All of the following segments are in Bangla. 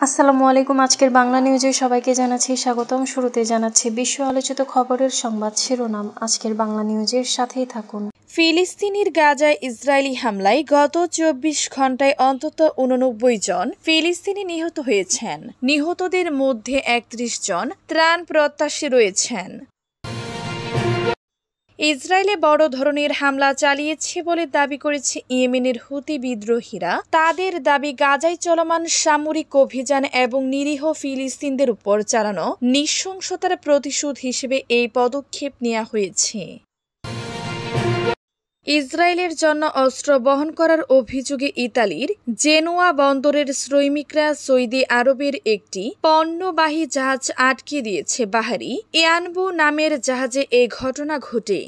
আসসালামু আলাইকুম। আজকের বাংলা নিউজে সবাইকে জানাচ্ছি স্বাগতম। শুরুতে জানাচ্ছি বিশ্ব আলোচিত খবরের সংবাদ শিরোনাম। আজকের বাংলা নিউজের সাথেই থাকুন। ফিলিস্তিনির গাজায় ইসরায়েলি হামলায় গত ২৪ ঘন্টায় অন্তত ৮৯ জন ফিলিস্তিনি নিহত হয়েছেন। নিহতদের মধ্যে ৩১ জন ত্রাণ প্রত্যাশী রয়েছেন। ইসরায়েলে বড় ধরনের হামলা চালিয়েছে বলে দাবি করেছে ইয়েমেনের হুতি বিদ্রোহীরা। তাদের দাবি, গাজায় চলমান সামরিক অভিযান এবং নিরীহ ফিলিস্তিনদের উপর চালানো নৃশংসতার প্রতিশোধ হিসেবে এই পদক্ষেপ নেওয়া হয়েছে। ইসরায়েলের জন্য অস্ত্র বহন করার অভিযোগে ইতালির জেনুয়া বন্দরের শ্রমিকরা সৌদি আরবের একটি পণ্যবাহী জাহাজ আটকে দিয়েছে। বাহারি ইয়ানবু নামের জাহাজে এ ঘটনা ঘটে।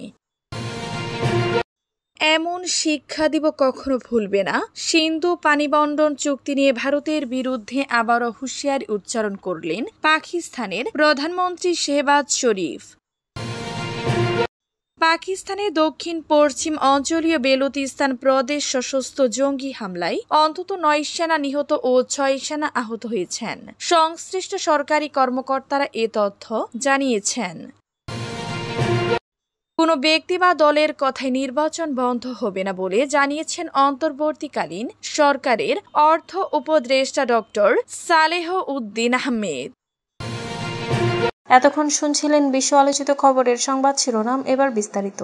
এমন শিক্ষা দিব কখনো ভুলবে না। সিন্ধু পানিবণ্টন চুক্তি নিয়ে ভারতের বিরুদ্ধে আবারও হুঁশিয়ারি উচ্চারণ করলেন পাকিস্তানের প্রধানমন্ত্রী শেহবাজ শরীফ। পাকিস্তানের দক্ষিণ পশ্চিম অঞ্চলীয় বেলুচিস্তান প্রদেশ সশস্ত্র জঙ্গি হামলায় অন্তত ৯ সেনা নিহত ও ৬ সেনা আহত হয়েছেন। সংশ্লিষ্ট সরকারি কর্মকর্তারা এ তথ্য জানিয়েছেন। কোনো ব্যক্তি বা দলের কথায় নির্বাচন বন্ধ হবে না বলে জানিয়েছেন অন্তর্বর্তীকালীন সরকারের অর্থ উপদেষ্টা ডক্টর সালেহ উদ্দিন আহমেদ। এতক্ষণ শুনছিলেন বিশ্ব আলোচিত খবরের সংবাদ শিরোনাম। এবার বিস্তারিত।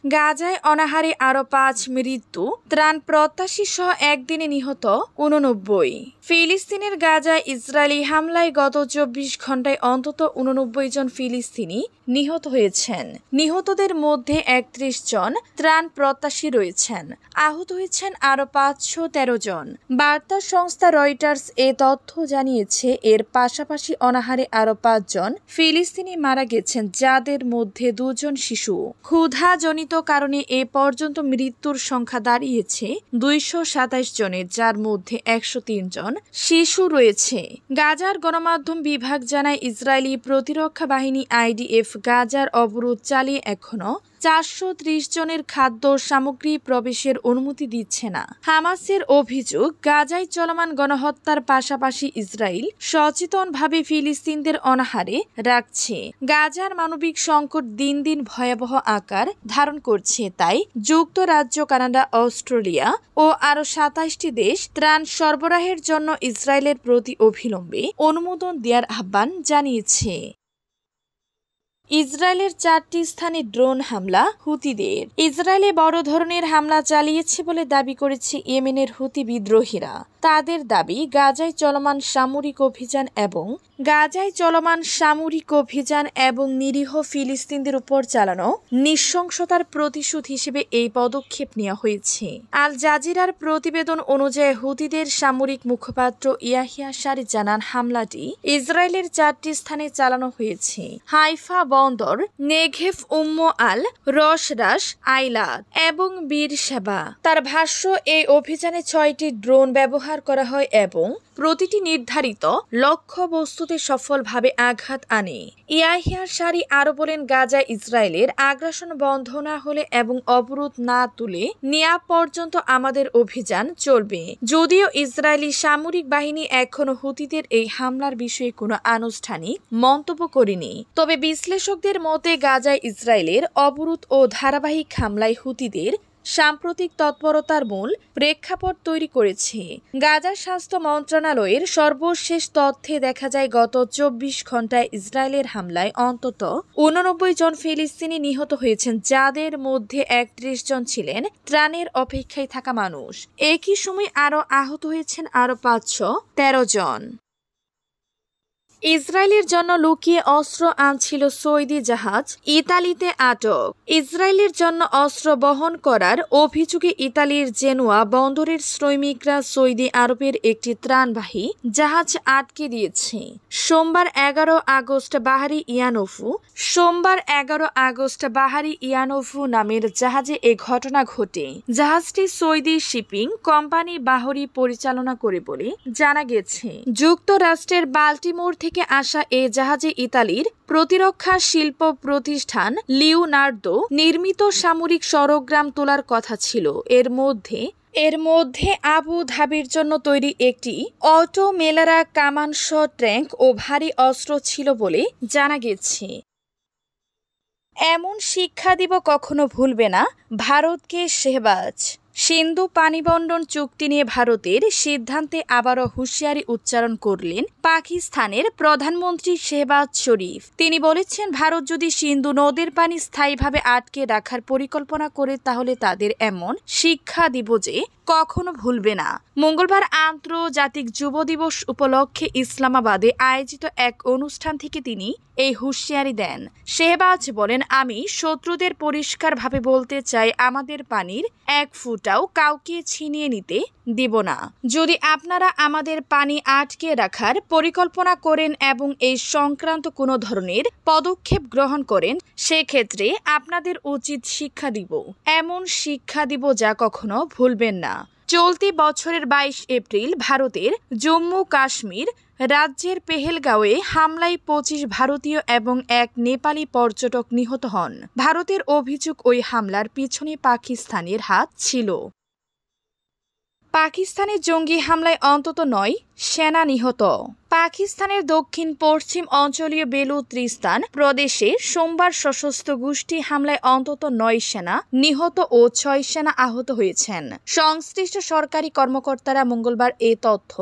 গাজায় অনাহারে আরও ৫ মৃত্যু, ত্রাণ প্রত্যাশী সহ একদিনে নিহত ৮৯। ফিলিস্তিনের গাজায় ইসরায়েলি হামলায় গত ২৪ ঘন্টায় অন্তত ৮৯ জন ফিলিস্তিনি নিহত হয়েছেন। নিহতদের মধ্যে ৩১ জন ত্রাণ প্রত্যাশী রয়েছেন। আহত হয়েছেন আরও ৫১৩ জন। বার্তা সংস্থা রয়টার্স এ তথ্য জানিয়েছে। এর পাশাপাশি অনাহারে আরও ৫ জন ফিলিস্তিনি মারা গেছেন, যাদের মধ্যে ২ জন শিশু। ক্ষুধাজনিত কারণে এ পর্যন্ত মৃত্যুর সংখ্যা দাঁড়িয়েছে ২২৭ জনের, যার মধ্যে ১০৩ জন শিশু রয়েছে। গাজার গণমাধ্যম বিভাগ জানায়, ইসরায়েলি প্রতিরক্ষা বাহিনী আইডিএফ গাজার অবরোধ চালিয়ে এখনো ৪৩০ জনের খাদ্য সামগ্রী প্রবেশের অনুমতি দিচ্ছে না। হামাসের অভিযোগ, গাজায় চলমান গণহত্যার পাশাপাশি ইসরায়েল সচেতনভাবে ফিলিস্তিনদের অনাহারে রাখছে। গাজার মানবিক সংকট দিন দিন ভয়াবহ আকার ধারণ করছে। তাই যুক্তরাজ্য, কানাডা, অস্ট্রেলিয়া ও আরও ২৭টি দেশ ত্রাণ সরবরাহের জন্য ইসরায়েলের প্রতি অবিলম্বে অনুমোদন দেওয়ার আহ্বান জানিয়েছে। ইসরায়েলের ৪টি স্থানে ড্রোন হামলা হুতিদের। ইসরায়েলে বড় ধরনের হামলা চালিয়েছে বলে দাবি করেছে ইয়েমেনের হুতি বিদ্রোহীরা। তাদের দাবি, গাজায় চলমান সামরিক অভিযান এবং নিরীহ ফিলিস্তিনদের উপর চালানো নৃশংসতার প্রতিশোধ হিসেবে এই পদক্ষেপ নেওয়া হয়েছে। আল জাজিরার প্রতিবেদন অনুযায়ী হুতিদের সামরিক মুখপাত্র ইয়াহিয়া সারি জানান, হামলাটি ইসরায়েলের ৪টি স্থানে চালানো হয়েছে। হাইফা বন্দর, নেঘেভ, আল রশরাস, আইলাদ এবং বীর সেবা। তার ভাষ্য, এই অভিযানে ৬টি ড্রোন ব্যবহার করা হয় এবং প্রতিটি নির্ধারিত লক্ষ্যবস্তুতে সফলভাবে আঘাত আনে। ইয়াহিয়া সারি আরো বলেন, গাজায় ইসরায়েলের আগ্রাসন বন্ধ না হলে এবং অবরোধ না তুলে নেওয়া পর্যন্ত আমাদের অভিযান চলবে। যদিও ইসরায়েলি সামরিক বাহিনী এখনো হুতিদের এই হামলার বিষয়ে কোনো আনুষ্ঠানিক মন্তব্য করেনি। তবে বিশ্লেষকদের মতে, গাজায় ইসরায়েলের অবরোধ ও ধারাবাহিক হামলায় হুতিদের সাম্প্রতিক তৎপরতার মূল প্রেক্ষাপট তৈরি করেছে। গাজার স্বাস্থ্য মন্ত্রণালয়ের সর্বশেষ তথ্যে দেখা যায়, গত ২৪ ঘন্টায় ইসরায়েলের হামলায় অন্তত ৮৯ জন ফিলিস্তিনি নিহত হয়েছেন, যাদের মধ্যে ৩১ জন ছিলেন ত্রাণের অপেক্ষায় থাকা মানুষ। একই সময় আরও আহত হয়েছেন আরও ৫১৩ জন। ইসরায়েলের জন্য লুকিয়ে অস্ত্র আনছিল সৌদি জাহাজ, ইতালিতে আটক। ইসরায়েলের জন্য অস্ত্র বহন করার অভিযোগে ইতালির জেনুয়া বন্দরের শ্রমিকরা সৌদি আরবের একটি ত্রাণবাহী জাহাজ আটকে দিয়েছে। সোমবার ১১ আগস্ট বাহারি ইয়ানোভু নামের জাহাজে এ ঘটনা ঘটে। জাহাজটি সৌদি শিপিং কোম্পানি বাহরি পরিচালনা করে বলে জানা গেছে। যুক্তরাষ্ট্রের বাল্টিমোর থেকে আসা এ জাহাজে ইতালির প্রতিরক্ষা শিল্প প্রতিষ্ঠান লিওনার্দো নির্মিত সামরিক সরঞ্জাম তোলার কথা ছিল। এর মধ্যে এর মধ্যে আবু ধাবির জন্য তৈরি একটি অটো মেলারা কামানশ ট্যাঙ্ক ও ভারী অস্ত্র ছিল বলে জানা গেছে। এমন শিক্ষা দিব কখনো ভুলবে না ভারতকে শেহবাজ। সিন্ধু পানিবণ্টন চুক্তি নিয়ে ভারতের সিদ্ধান্তে আবারও হুঁশিয়ারি উচ্চারণ করলেন পাকিস্তানের প্রধানমন্ত্রী শেহবাজ শরীফ। তিনি বলেছেন, ভারত যদি সিন্ধু নদের পানি স্থায়ীভাবে আটকে রাখার পরিকল্পনা করে তাহলে তাদের এমন শিক্ষা দিব যে কখনো ভুলবে না। মঙ্গলবার আন্তর্জাতিক যুব দিবস উপলক্ষে ইসলামাবাদে আয়োজিত এক অনুষ্ঠান থেকে তিনি এই হুঁশিয়ারি দেন। শেহবাজ বলেন, আমি শত্রুদের পরিষ্কারভাবে বলতে চাই, আমাদের পানির এক ফুটাও কাউকে ছিনিয়ে নিতে দিব না। যদি আপনারা আমাদের পানি আটকে রাখার পরিকল্পনা করেন এবং এই সংক্রান্ত কোনো ধরনের পদক্ষেপ গ্রহণ করেন, সেক্ষেত্রে আপনাদের উচিত শিক্ষা দিব, এমন শিক্ষা দিব যা কখনো ভুলবেন না। চলতি বছরের 22 এপ্রিল ভারতের জম্মু কাশ্মীর রাজ্যের পেহেলগাঁওয়ে হামলায় 25 ভারতীয় এবং এক নেপালি পর্যটক নিহত হন। ভারতের অভিযোগ, ওই হামলার পিছনে পাকিস্তানের হাত ছিল। পাকিস্তানের জঙ্গি হামলায় অন্তত 9 সেনা নিহত। পাকিস্তানের দক্ষিণ পশ্চিম অঞ্চলীয় বেলুচিস্তান প্রদেশে সোমবার সশস্ত্র গোষ্ঠী হামলায় অন্তত 9 সেনা নিহত ও 6 সেনা আহত হয়েছেন। সংশ্লিষ্ট সরকারি কর্মকর্তারা মঙ্গলবার এ তথ্য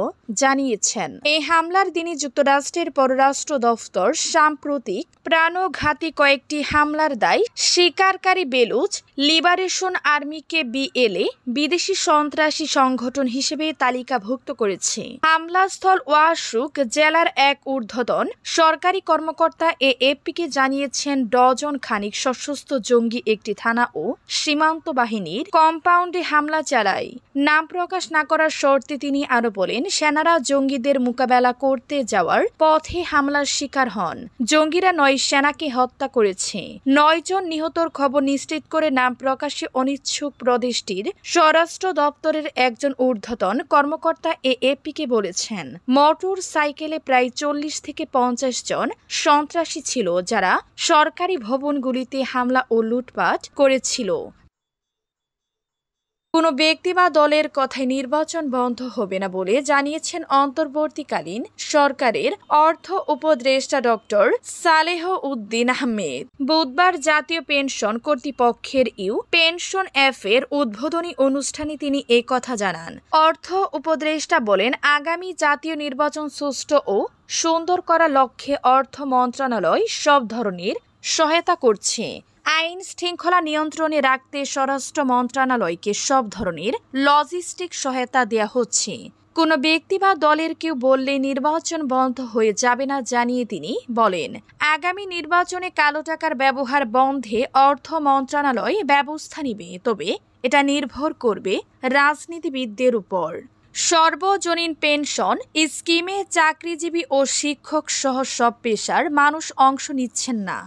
জানিয়েছেন। এই হামলার দিনে যুক্তরাষ্ট্রের পররাষ্ট্র দফতর সাম্প্রতিক প্রাণঘাতী কয়েকটি হামলার দায় স্বীকারকারী বেলুচ লিবারেশন আর্মিকে বিএলএ বিদেশি সন্ত্রাসী সংগঠন হিসেবে তালিকাভুক্ত করেছে। হামলাস্থল ওয়াশুক জেলার এক ঊর্ধ্বতন সরকারি কর্মকর্তা এএফপিকে জানিয়েছেন, ডজন খানিক সশস্ত্র জঙ্গি একটি থানা ও সীমান্ত বাহিনীর কম্পাউন্ডে হামলা চালায়। নাম প্রকাশ না করার শর্তে তিনি আরো বলেন, সেনারা জঙ্গিদের মোকাবেলা করতে যাওয়ার পথে হামলার শিকার হন। জঙ্গিরা 9 সেনাকে হত্যা করেছে। 9 জন নিহতর খবর নিশ্চিত করে নাম প্রকাশে অনিচ্ছুক প্রদেশটির স্বরাষ্ট্র দপ্তরের একজন ঊর্ধ্বতন কর্মকর্তা এএফপিকে বলেছেন, মোটর সাইকেলে প্রায় 40 থেকে 50 জন সন্ত্রাসী ছিল যারা সরকারি ভবনগুলিতে হামলা ও লুটপাট করেছিল। কোনো ব্যক্তি বা দলের কথায় নির্বাচন বন্ধ হবে না বলে জানিয়েছেন অন্তর্বর্তীকালীন সরকারের অর্থ উপদেষ্টা ডক্টর সালেহ উদ্দিন আহমেদ। বুধবার জাতীয় পেনশন কর্তৃপক্ষের পেনশন এর উদ্বোধনী অনুষ্ঠানে তিনি এই কথা জানান। অর্থ উপদেষ্টা বলেন, আগামী জাতীয় নির্বাচন সুষ্ঠু ও সুন্দর করার লক্ষ্যে অর্থ মন্ত্রণালয় সব ধরনের সহায়তা করছে। আইন শৃঙ্খলা নিয়ন্ত্রণে রাখতে স্বরাষ্ট্র মন্ত্রণালয়কে সব ধরনের লজিস্টিক সহায়তা দেওয়া হচ্ছে। কোনো ব্যক্তি বা দলের কেউ বললে নির্বাচন বন্ধ হয়ে যাবে না জানিয়ে তিনি বলেন, আগামী নির্বাচনে কালো টাকার ব্যবহার বন্ধে অর্থ মন্ত্রণালয় ব্যবস্থা নেবে, তবে এটা নির্ভর করবে রাজনীতিবিদদের উপর। সর্বজনীন পেনশন স্কিমে চাকরিজীবী ও শিক্ষক সহ সব পেশার মানুষ অংশ নিচ্ছেন না।